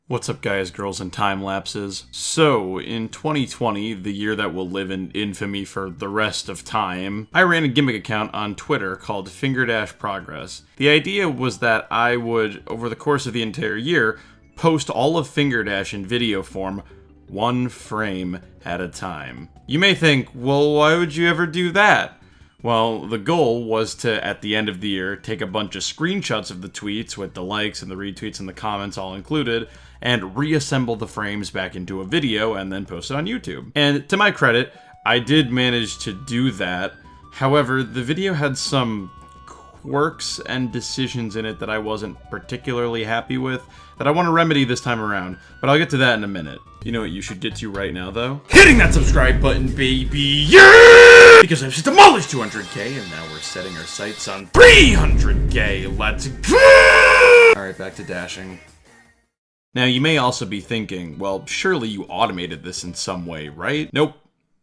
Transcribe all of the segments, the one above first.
What's up, guys, girls, and time lapses? So, in 2020, the year that will live in infamy for the rest of time, I ran a gimmick account on Twitter called Finger-Progress. The idea was that I would, over the course of the entire year, post all of Finger-Dash in video form, one frame at a time. You may think, well, why would you ever do that? Well, the goal was to, at the end of the year, take a bunch of screenshots of the tweets with the likes and the retweets and the comments all included, and reassemble the frames back into a video and then post it on YouTube. And to my credit, I did manage to do that. However, the video had some quirks and decisions in it that I wasn't particularly happy with that I want to remedy this time around, but I'll get to that in a minute. You know what you should get to right now, though? Hitting that subscribe button, baby! Yeah! Because I've just demolished 200k, and now we're setting our sights on 300k! Let's go! Alright, back to dashing. Now, you may also be thinking, well, surely you automated this in some way, right? Nope.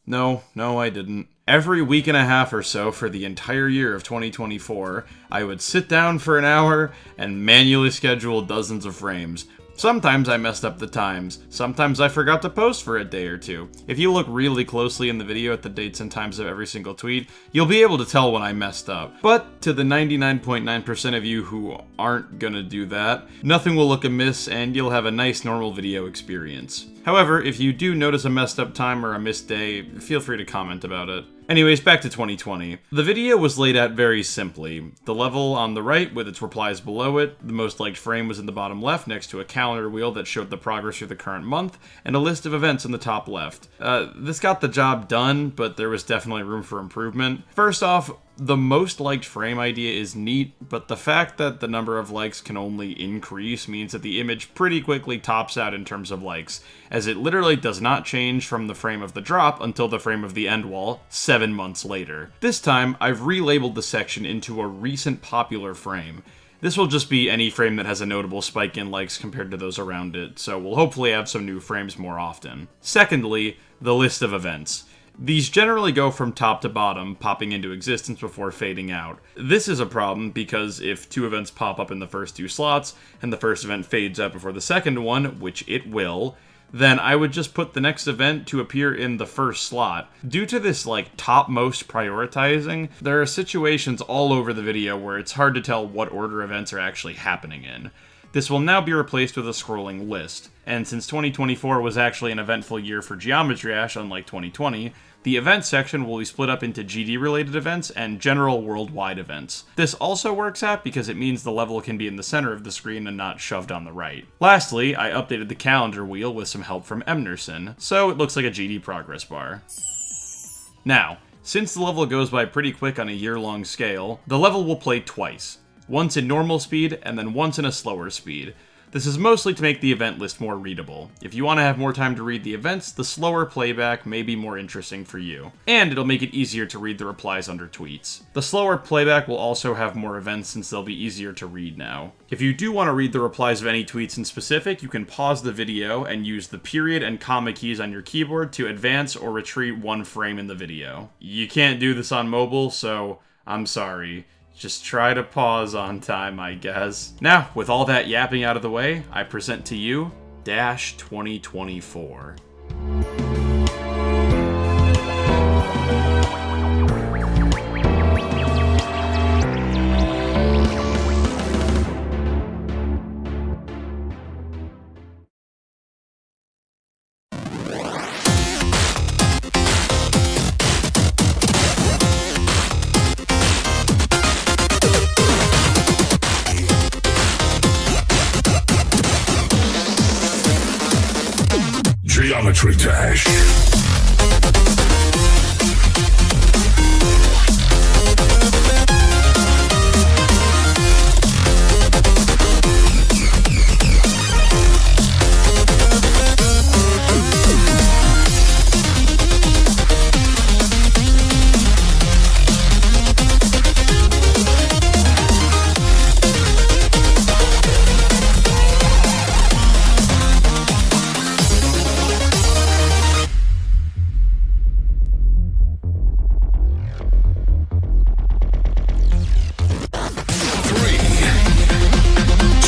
No, I didn't. Every week and a half or so for the entire year of 2024, I would sit down for an hour and manually schedule dozens of frames. Sometimes I messed up the times. Sometimes I forgot to post for a day or two. If you look really closely in the video at the dates and times of every single tweet, you'll be able to tell when I messed up. But to the 99.9% of you who aren't gonna do that, nothing will look amiss and you'll have a nice normal video experience. However, if you do notice a messed up time or a missed day, feel free to comment about it. Anyways, back to 2020. The video was laid out very simply. The level on the right with its replies below it, the most liked frame was in the bottom left next to a calendar wheel that showed the progress through the current month, and a list of events in the top left. This got the job done, but there was definitely room for improvement. First off, the most liked frame idea is neat, but the fact that the number of likes can only increase means that the image pretty quickly tops out in terms of likes, as it literally does not change from the frame of the drop until the frame of the end wall, 7 months later. This time, I've relabeled the section into a recent popular frame. This will just be any frame that has a notable spike in likes compared to those around it, so we'll hopefully have some new frames more often. Secondly, the list of events. These generally go from top to bottom, popping into existence before fading out. This is a problem because if two events pop up in the first two slots, and the first event fades out before the second one, which it will, then I would just put the next event to appear in the first slot. Due to this, topmost prioritizing, there are situations all over the video where it's hard to tell what order events are actually happening in. This will now be replaced with a scrolling list, and since 2024 was actually an eventful year for Geometry Dash, unlike 2020, the event section will be split up into GD-related events and general worldwide events. This also works out because it means the level can be in the center of the screen and not shoved on the right. Lastly, I updated the calendar wheel with some help from Emerson, so it looks like a GD progress bar. Now, since the level goes by pretty quick on a year-long scale, the level will play twice. Once in normal speed, and then once in a slower speed. This is mostly to make the event list more readable. If you want to have more time to read the events, the slower playback may be more interesting for you. And it'll make it easier to read the replies under tweets. The slower playback will also have more events since they'll be easier to read now. If you do want to read the replies of any tweets in specific, you can pause the video and use the period and comma keys on your keyboard to advance or retreat one frame in the video. You can't do this on mobile, so I'm sorry. Just try to pause on time, I guess. Now, with all that yapping out of the way, I present to you Dash 2024. Geometry Dash.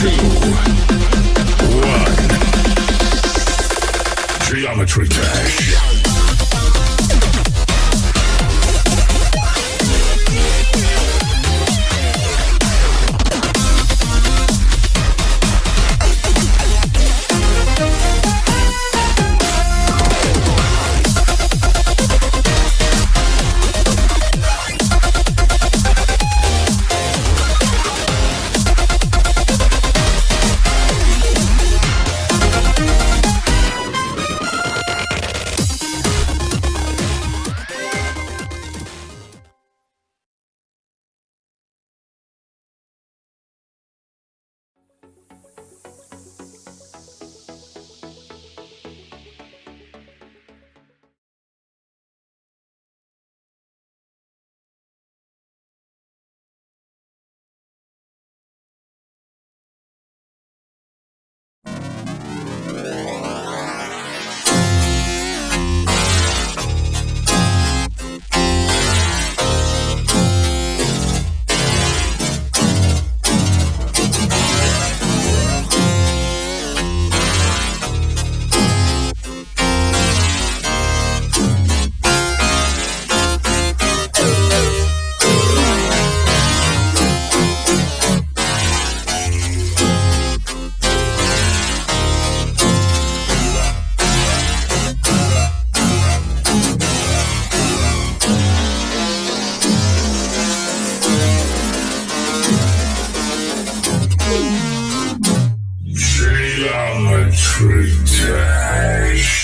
Two, one. Geometry Dash. Geometry Dash.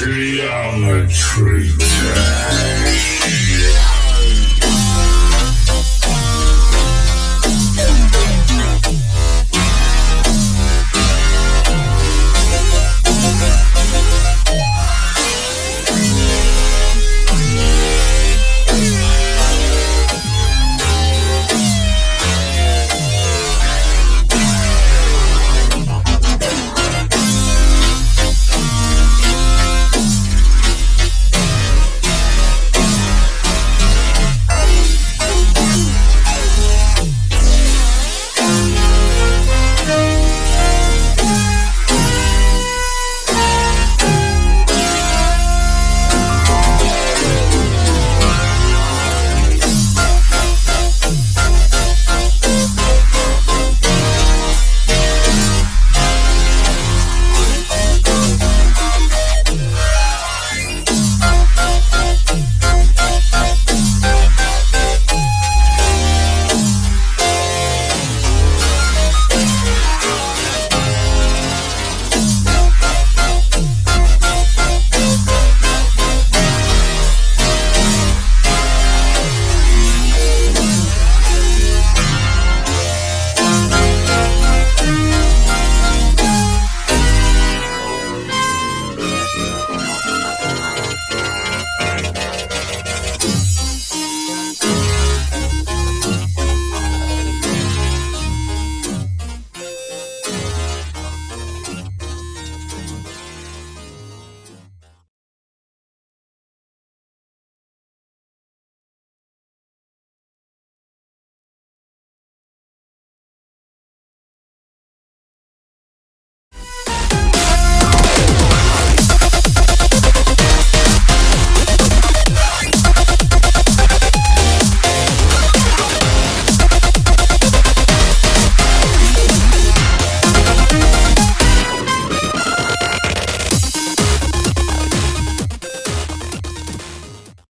Geometry